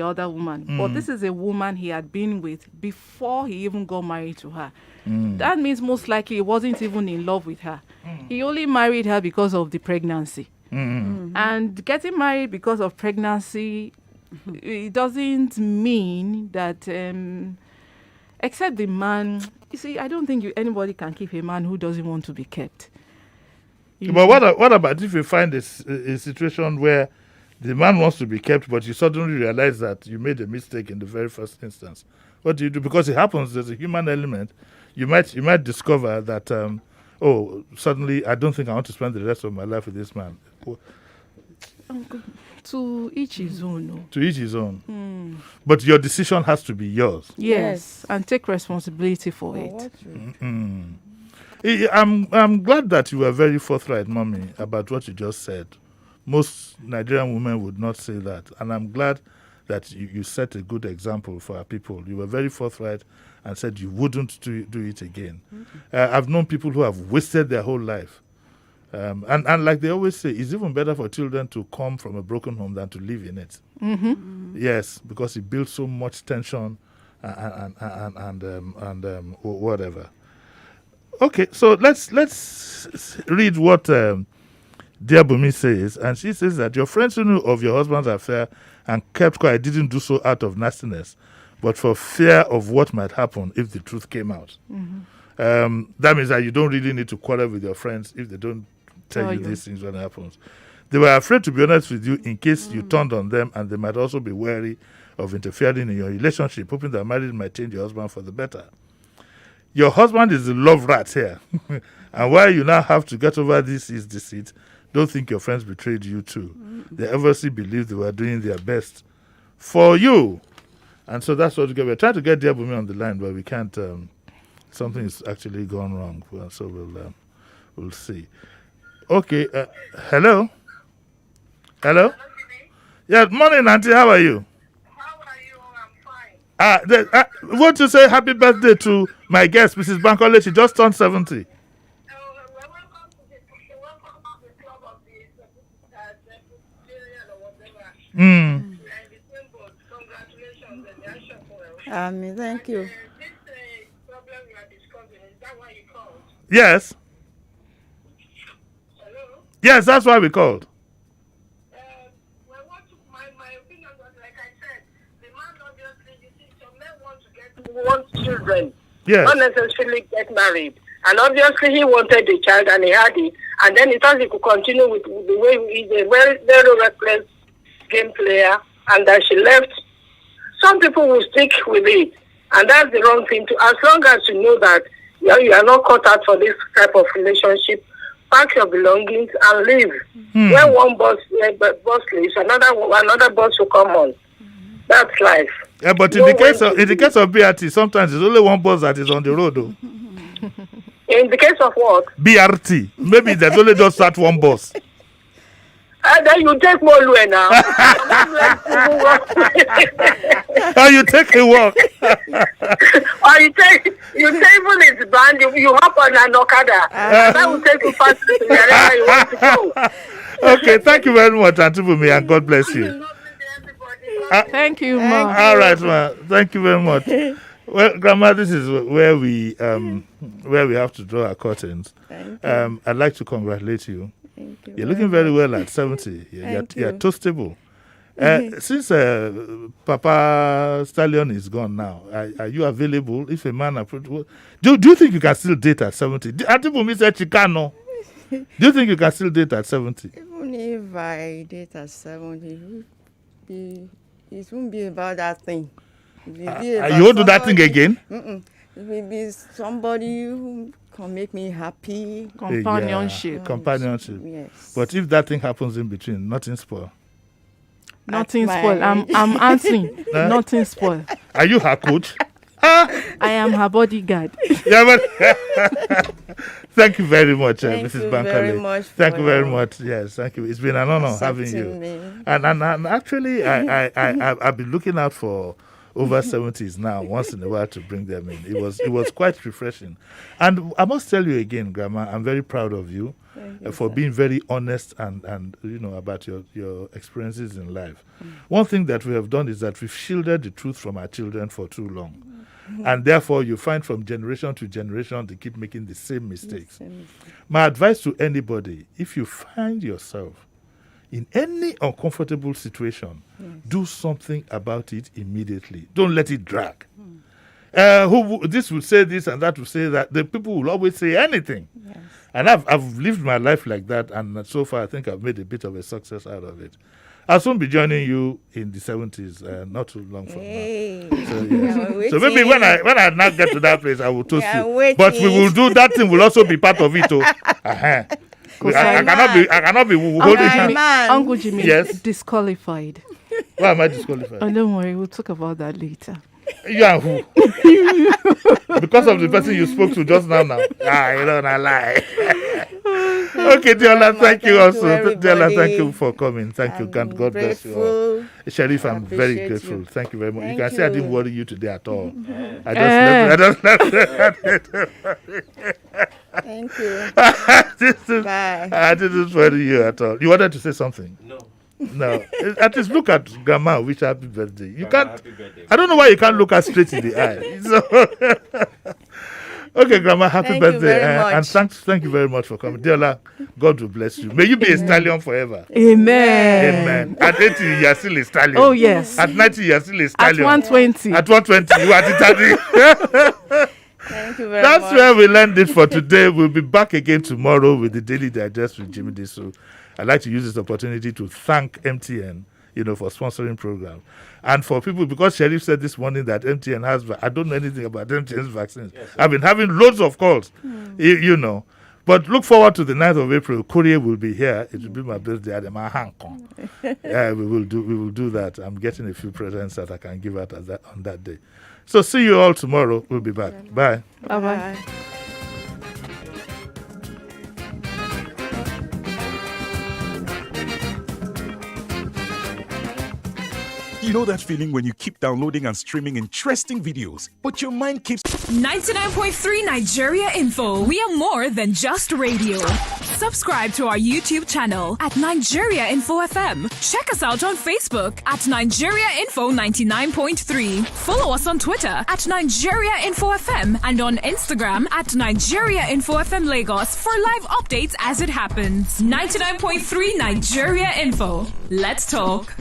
[SPEAKER 3] other woman. But this is a woman he had been with before he even got married to her. That means most likely he wasn't even in love with her. He only married her because of the pregnancy. And getting married because of pregnancy, it doesn't mean that, except the man, you see, I don't think anybody can keep a man who doesn't want to be kept.
[SPEAKER 1] But what about if you find a situation where the man wants to be kept, but you suddenly realize that you made a mistake in the very first instance? What do you do? Because it happens, there's a human element. You might discover that, suddenly I don't think I want to spend the rest of my life with this man.
[SPEAKER 3] To each his own. No?
[SPEAKER 1] To each his own. But your decision has to be yours.
[SPEAKER 3] Yes, and take responsibility for it.
[SPEAKER 1] I'm glad that you were very forthright, Mommy, about what you just said. Most Nigerian women would not say that. And I'm glad that you set a good example for our people. You were very forthright and said you wouldn't do it again. I've known people who have wasted their whole life. And like they always say, it's even better for children to come from a broken home than to live in it. Yes, because it builds so much tension and whatever. Okay, so let's read what dear Bunmi says. And she says that your friends who knew of your husband's affair and kept quiet didn't do so out of nastiness, but for fear of what might happen if the truth came out. That means that you don't really need to quarrel with your friends if they don't tell you these things when it happens. They were afraid to be honest with you in case you turned on them, and they might also be wary of interfering in your relationship, hoping that marriage might change your husband for the better. Your husband is the love rat here. And while you now have to get over this is deceit, don't think your friends betrayed you too. They obviously believed they were doing their best for you. And so that's what we're trying to get dear Bunmi on the line, but we can't. Something is actually gone wrong. Well, so we'll see. Okay. Hello? Hello? Yeah, morning, Auntie. How are you?
[SPEAKER 11] How are you? I'm fine.
[SPEAKER 1] Want to say happy birthday to my guest, Mrs. Bankole. She just turned 70.
[SPEAKER 11] Welcome to the club of the or whatever. And the same boat. Congratulations and action for it.
[SPEAKER 2] Thank you.
[SPEAKER 11] This problem you are discussing, is that why you called?
[SPEAKER 1] Yes.
[SPEAKER 11] Hello?
[SPEAKER 1] Yes, that's why we called.
[SPEAKER 11] My opinion was, like I said, the man obviously, you see, some men want children,
[SPEAKER 1] Yes.
[SPEAKER 11] not necessarily get married. And obviously he wanted a child and he had it. And then he thought he could continue with the way he's a very, very reckless game player, and that she left. Some people will stick with it. And that's the wrong thing to. As long as you know that you are not cut out for this type of relationship, pack your belongings and leave. When one boss leaves, another boss will come on. That's life.
[SPEAKER 1] Yeah, but in the case of BRT, sometimes there's only one bus that is on the road, though.
[SPEAKER 11] In the case of what?
[SPEAKER 1] BRT. Maybe there's only just that one bus.
[SPEAKER 11] And then you take more lue now.
[SPEAKER 1] Oh, you take a walk.
[SPEAKER 11] Or you take even its band, you hop on an Okada. And that will take you fast to wherever you want to go.
[SPEAKER 1] Okay, thank you very much, Auntie Bunmi, and God bless you.
[SPEAKER 3] Thank you, Ma.
[SPEAKER 1] All right, Ma. Thank you very much. Well, Grandma, this is where we have to draw our curtains. I'd like to congratulate you.
[SPEAKER 2] Thank you.
[SPEAKER 1] You're looking very well at 70. You're toastable. Since Papa Stallion is gone now, are you available? If a man approaches, do you think you can still date at 70? Auntie Bunmi said she can, no. Do you think you can still date at 70?
[SPEAKER 2] Even if I date at 70, it won't be about that thing.
[SPEAKER 1] You won't do that thing again?
[SPEAKER 2] It will be somebody who can make me happy.
[SPEAKER 3] Companionship.
[SPEAKER 1] Yeah, companionship.
[SPEAKER 2] Yes.
[SPEAKER 1] But if that thing happens in between, nothing spoil.
[SPEAKER 3] Nothing spoil. I'm answering. Nothing spoil.
[SPEAKER 1] Are you her coach?
[SPEAKER 3] I am her bodyguard.
[SPEAKER 1] Yeah, but thank you very much, Mrs. Bankole.
[SPEAKER 2] Very much
[SPEAKER 1] thank you very much. Yes, thank you. It's been an honor having you.
[SPEAKER 2] Me.
[SPEAKER 1] And actually, I've been looking out for over 70s now, once in a while to bring them in. It was quite refreshing. And I must tell you again, Grandma, I'm very proud of you, for being very honest and about your experiences in life. One thing that we have done is that we've shielded the truth from our children for too long. And therefore, you find from generation to generation, they keep making the same mistakes. My advice to anybody, if you find yourself in any uncomfortable situation, do something about it immediately. Don't let it drag. This will say this and that will say that. The people will always say anything. Yes. And I've lived my life like that, and so far I think I've made a bit of a success out of it. I'll soon be joining you in the 70s, not too long from now. So, yes. So maybe when I now get to that place, I will toast you. But we will do that thing. Will also be part of it. I cannot be holding you.
[SPEAKER 3] Uncle Jimmy,
[SPEAKER 1] yes,
[SPEAKER 3] disqualified.
[SPEAKER 1] Why am I disqualified?
[SPEAKER 3] Oh, don't worry, we'll talk about that later.
[SPEAKER 1] You are who? Because of the person you spoke to just now. You don't lie. Okay, Diola, thank you also. Diola, thank you for coming. Thank you. God bless you all. Sheriff, I'm very grateful. You. Thank you very much. You can see I didn't worry you today at all. I just left.
[SPEAKER 2] Thank you.
[SPEAKER 1] Bye. I didn't worry you at all. You wanted to say something? No. At least look at Grandma. Wish her happy birthday. You can't. I don't know why you can't look her straight in the eye. So, okay, Grandma, happy birthday. And thank you very much for coming. Diola, God will bless you. May you be a stallion forever.
[SPEAKER 3] Amen.
[SPEAKER 1] At 80, you are still a stallion.
[SPEAKER 3] Oh, yes.
[SPEAKER 1] At 90, you are still a stallion.
[SPEAKER 3] At 120.
[SPEAKER 1] At 120, you are the 30.
[SPEAKER 2] Thank you very much.
[SPEAKER 1] That's where we learned it for today. We'll be back again tomorrow with the Daily Digest with Jimi Disu. I'd like to use this opportunity to thank MTN, for sponsoring programs. And for people, because Sheriff said this morning that MTN has, I don't know anything about MTN's vaccines. Yes, I've been having loads of calls, But look forward to the 9th of April. Courier will be here. It will be my birthday at Mahankong. We will do that. I'm getting a few presents that I can give out on that day. So see you all tomorrow. We'll be back. Bye.
[SPEAKER 3] Bye-bye.
[SPEAKER 4] You know that feeling when you keep downloading and streaming interesting videos, but your mind keeps...
[SPEAKER 12] 99.3 Nigeria Info. We are more than just radio. Subscribe to our YouTube channel at Nigeria Info FM. Check us out on Facebook at Nigeria Info 99.3. Follow us on Twitter at Nigeria Info FM and on Instagram at Nigeria Info FM Lagos for live updates as it happens. 99.3 Nigeria Info. Let's talk.